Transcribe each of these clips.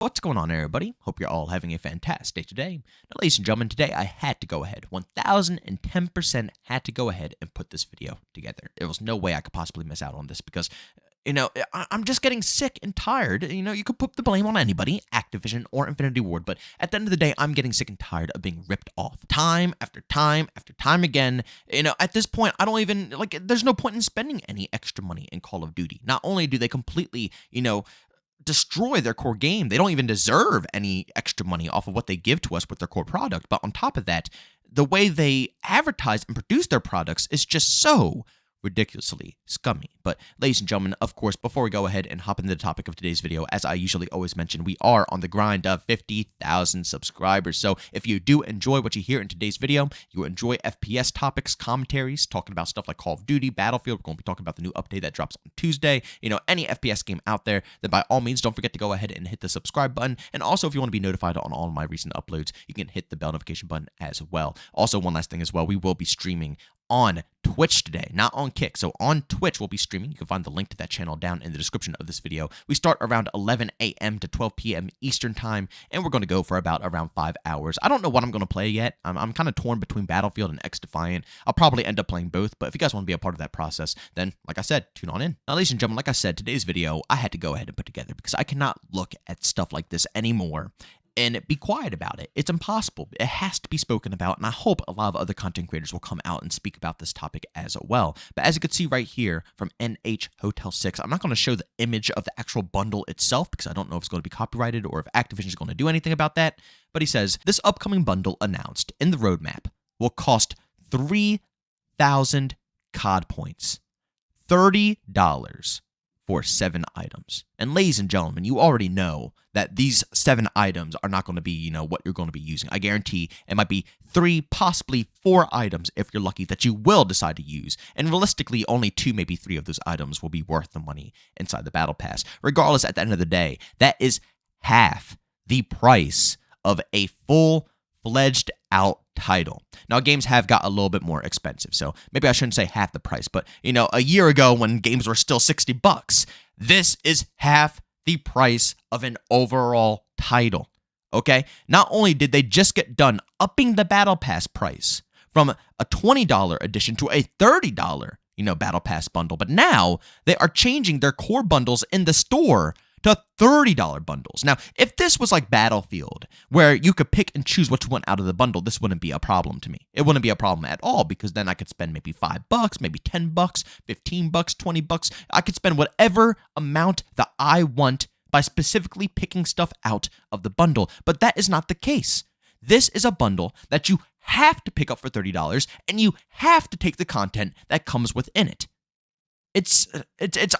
What's going on, everybody? Hope you're all having a fantastic day today. Now, ladies and gentlemen, today I had to go ahead, 1010% had to go ahead and put this video together. There was no way I could possibly miss out on this because, I'm just getting sick and tired. You could put the blame on anybody, Activision or Infinity Ward, but at the end of the day, I'm getting sick and tired of being ripped off time after time after time again. At this point, I don't even, there's no point in spending any extra money in Call of Duty. Not only do they completely, destroy their core game. They don't even deserve any extra money off of what they give to us with their core product. But on top of that, the way they advertise and produce their products is just so ridiculously scummy. But ladies and gentlemen, of course, before we go ahead and hop into the topic of today's video, as I usually always mention, we are on the grind of 50,000 subscribers. So if you do enjoy what you hear in today's video, you enjoy FPS topics, commentaries, talking about stuff like Call of Duty, Battlefield, we're going to be talking about the new update that drops on Tuesday, any FPS game out there, then by all means, don't forget to go ahead and hit the subscribe button. And also, if you want to be notified on all of my recent uploads, you can hit the bell notification button as well. Also, one last thing as well, we will be streaming on Twitch today, not on Kick. So on Twitch, we'll be streaming. You can find the link to that channel down in the description of this video. We start around 11 a.m. to 12 p.m. Eastern time, and we're going to go for about around 5 hours. I don't know what I'm going to play yet. I'm kind of torn between Battlefield and X-Defiant. I'll probably end up playing both, but if you guys want to be a part of that process, then, like I said, tune on in. Now, ladies and gentlemen, like I said, today's video, I had to go ahead and put together because I cannot look at stuff like this anymore and be quiet about it. It's impossible. It has to be spoken about, and I hope a lot of other content creators will come out and speak about this topic as well. But as you can see right here from NH Hotel 6, I'm not going to show the image of the actual bundle itself because I don't know if it's going to be copyrighted or if Activision is going to do anything about that. But he says, this upcoming bundle announced in the roadmap will cost 3,000 COD points. $30 for 7 items. And ladies and gentlemen, you already know that these 7 items are not going to be, what you're going to be using. I guarantee it might be 3, possibly 4 items if you're lucky that you will decide to use. And realistically, only 2, maybe 3 of those items will be worth the money inside the battle pass. Regardless, at the end of the day, that is half the price of a full-fledged out title. Now, games have got a little bit more expensive, so maybe I shouldn't say half the price, but, a year ago when games were still $60, this is half the price of an overall title, okay? Not only did they just get done upping the Battle Pass price from a $20 edition to a $30, Battle Pass bundle, but now they are changing their core bundles in the store to $30 bundles. Now, if this was like Battlefield, where you could pick and choose what you want out of the bundle, this wouldn't be a problem to me. It wouldn't be a problem at all because then I could spend maybe $5, maybe $10, $15, $20. I could spend whatever amount that I want by specifically picking stuff out of the bundle. But that is not the case. This is a bundle that you have to pick up for $30 and you have to take the content that comes within it. It's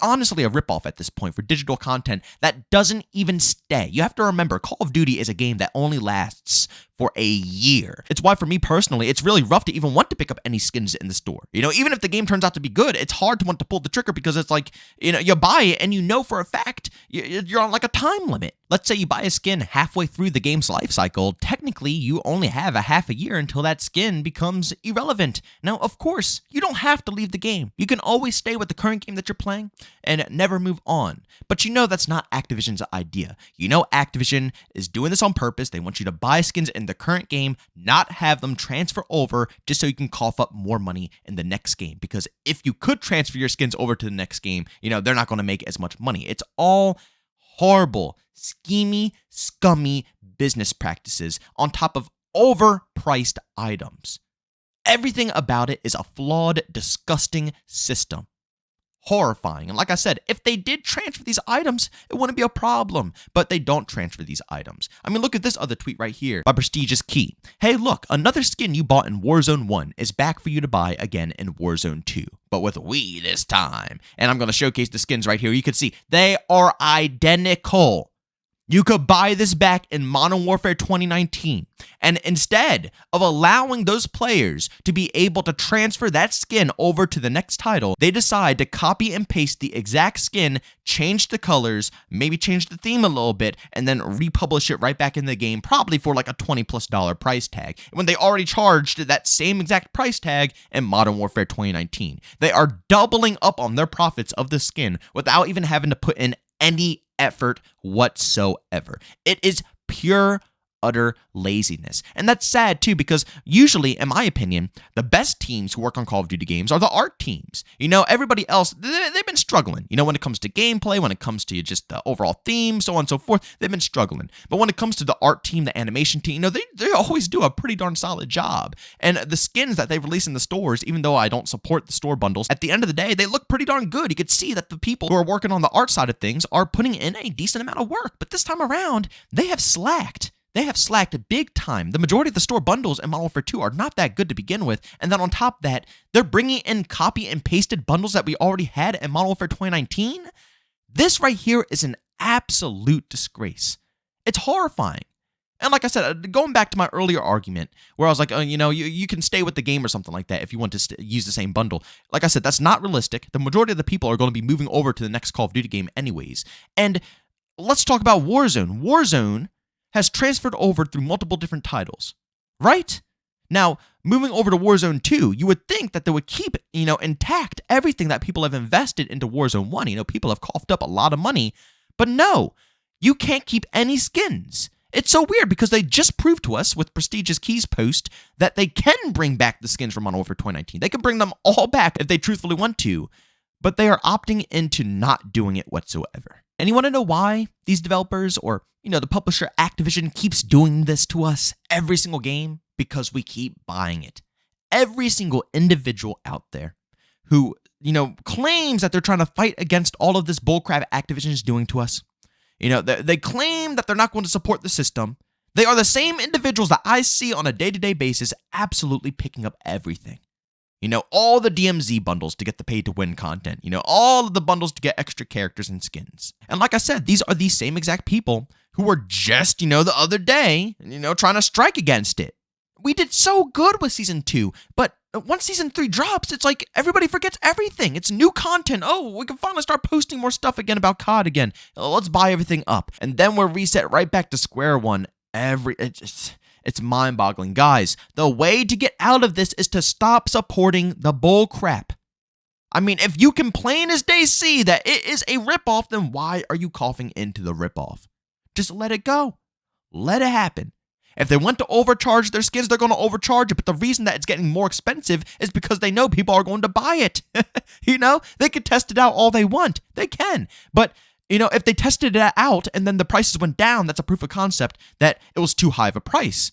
honestly a ripoff at this point for digital content that doesn't even stay. You have to remember, Call of Duty is a game that only lasts for a year. It's why, for me personally, it's really rough to even want to pick up any skins in the store. Even if the game turns out to be good, it's hard to want to pull the trigger because it's like, you buy it and you know for a fact you're on like a time limit. Let's say you buy a skin halfway through the game's life cycle. Technically, you only have a half a year until that skin becomes irrelevant. Now, of course, you don't have to leave the game. You can always stay with the current game that you're playing and never move on. But that's not Activision's idea. Activision is doing this on purpose. They want you to buy skins in the current game, not have them transfer over just so you can cough up more money in the next game. Because if you could transfer your skins over to the next game, they're not going to make as much money. It's all horrible, schemy, scummy business practices on top of overpriced items. Everything about it is a flawed, disgusting system. Horrifying. And like I said, if they did transfer these items, it wouldn't be a problem. But they don't transfer these items. I mean, look at this other tweet right here by Prestigious Key. Hey, look, another skin you bought in Warzone 1 is back for you to buy again in Warzone 2. But with we this time. And I'm going to showcase the skins right here. You can see they are identical. You could buy this back in Modern Warfare 2019, and instead of allowing those players to be able to transfer that skin over to the next title, they decide to copy and paste the exact skin, change the colors, maybe change the theme a little bit, and then republish it right back in the game, probably for like a $20+ price tag, when they already charged that same exact price tag in Modern Warfare 2019. They are doubling up on their profits of the skin without even having to put in any effort whatsoever. It is pure utter laziness. And that's sad too, because usually, in my opinion, the best teams who work on Call of Duty games are the art teams. Everybody else, they've been struggling. When it comes to gameplay, when it comes to just the overall theme, so on and so forth, they've been struggling. But when it comes to the art team, the animation team, they always do a pretty darn solid job. And the skins that they release in the stores, even though I don't support the store bundles, at the end of the day, they look pretty darn good. You could see that the people who are working on the art side of things are putting in a decent amount of work. But this time around, they have slacked. They have slacked big time. The majority of the store bundles in Modern Warfare 2 are not that good to begin with. And then on top of that, they're bringing in copy and pasted bundles that we already had in Modern Warfare 2019. This right here is an absolute disgrace. It's horrifying. And like I said, going back to my earlier argument where I was like, you can stay with the game or something like that if you want to use the same bundle. Like I said, that's not realistic. The majority of the people are going to be moving over to the next Call of Duty game anyways. And let's talk about Warzone. Warzone has transferred over through multiple different titles, right? Now, moving over to Warzone 2, you would think that they would keep, intact everything that people have invested into Warzone 1. People have coughed up a lot of money, but no, you can't keep any skins. It's so weird because they just proved to us with Prestigious Keys post that they can bring back the skins from Modern Warfare 2019. They can bring them all back if they truthfully want to, but they are opting into not doing it whatsoever. And you want to know why these developers or, the publisher Activision keeps doing this to us every single game? Because we keep buying it. Every single individual out there who, claims that they're trying to fight against all of this bullcrap Activision is doing to us. They claim that they're not going to support the system. They are the same individuals that I see on a day-to-day basis absolutely picking up everything. All the DMZ bundles to get the pay-to-win content. All of the bundles to get extra characters and skins. And like I said, these are the same exact people who were just, the other day, trying to strike against it. We did so good with Season 2, but once Season 3 drops, it's like everybody forgets everything. It's new content. Oh, we can finally start posting more stuff again about COD again. Let's buy everything up. And then we're reset right back to square one. It's mind-boggling. Guys, the way to get out of this is to stop supporting the bull crap. I mean, if you can plain as day see that it is a ripoff, then why are you coughing into the ripoff? Just let it go. Let it happen. If they want to overcharge their skins, they're going to overcharge it. But the reason that it's getting more expensive is because they know people are going to buy it. They could test it out all they want. They can. But if they tested it out and then the prices went down, that's a proof of concept that it was too high of a price.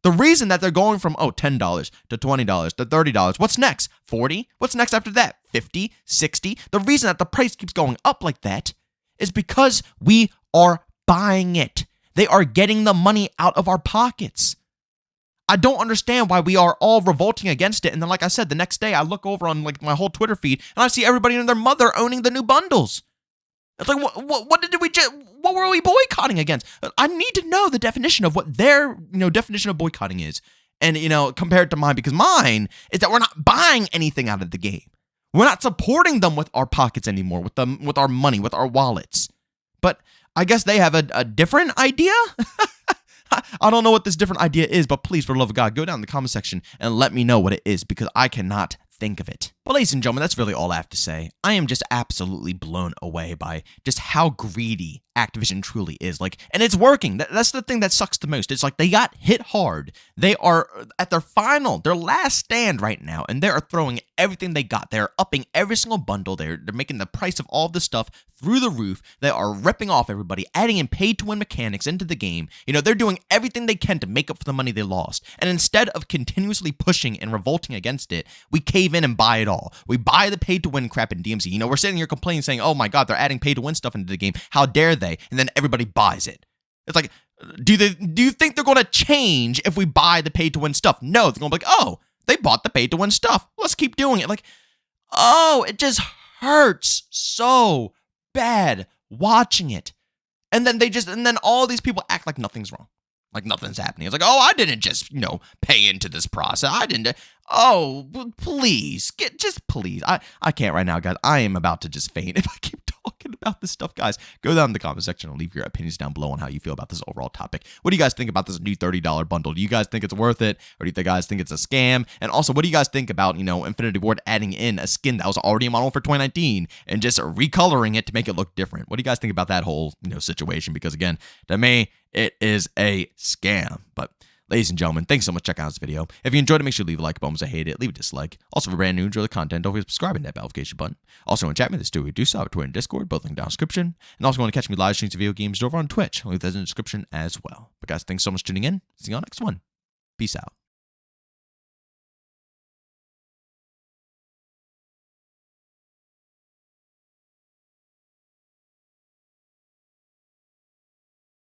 The reason that they're going from, $10 to $20 to $30, what's next? $40? What's next after that? $50? $60? The reason that the price keeps going up like that is because we are buying it. They are getting the money out of our pockets. I don't understand why we are all revolting against it. And then, like I said, the next day I look over on my whole Twitter feed and I see everybody and their mother owning the new bundles. It's like, what were we boycotting against? I need to know the definition of what their, definition of boycotting is. And, compared to mine, because mine is that we're not buying anything out of the game. We're not supporting them with our pockets anymore, with our money, with our wallets. But I guess they have a different idea? I don't know what this different idea is, but please, for the love of God, go down in the comment section and let me know what it is, because I cannot think of it. Well, ladies and gentlemen, that's really all I have to say. I am just absolutely blown away by just how greedy Activision truly is. And it's working. That's the thing that sucks the most. It's like they got hit hard. They are at their last stand right now, and they are throwing everything they got. They're upping every single bundle. They're making the price of all this stuff through the roof. They are ripping off everybody, adding in pay-to-win mechanics into the game. They're doing everything they can to make up for the money they lost. And instead of continuously pushing and revolting against it, we cave in and buy it all. We buy the pay-to-win crap in DMZ. We're sitting here complaining, saying, oh my God, they're adding pay-to-win stuff into the game. How dare they? And then everybody buys it. It's like, do you think they're going to change if we buy the pay-to-win stuff? No, they're going to be like, oh, they bought the pay-to-win stuff. Let's keep doing it. It just hurts so bad watching it. And then all these people act like nothing's wrong. Like nothing's happening. It's like, oh, I didn't just, pay into this process. I didn't. Oh, please. Please. I can't right now, guys. I am about to just faint if I keep talking about this stuff, guys. Go down in the comment section and leave your opinions down below on how you feel about this overall topic. What do you guys think about this new $30 bundle? Do you guys think it's worth it? Or do you guys think it's a scam? And also, what do you guys think about, Infinity Ward adding in a skin that was already a model for 2019 and just recoloring it to make it look different? What do you guys think about that whole, situation? Because again, to me, it is a scam. But ladies and gentlemen, thanks so much for checking out this video. If you enjoyed it, make sure to leave a like. If you hate it, leave a dislike. Also, if you're brand new, enjoy the content, don't forget to subscribe and that notification button. Also, want to chat with me, we do so have Twitter and Discord, both linked down in the description. And also, want to catch me live streams of video games over on Twitch. I'll leave that in the description as well. But guys, thanks so much for tuning in. See you on the next one. Peace out.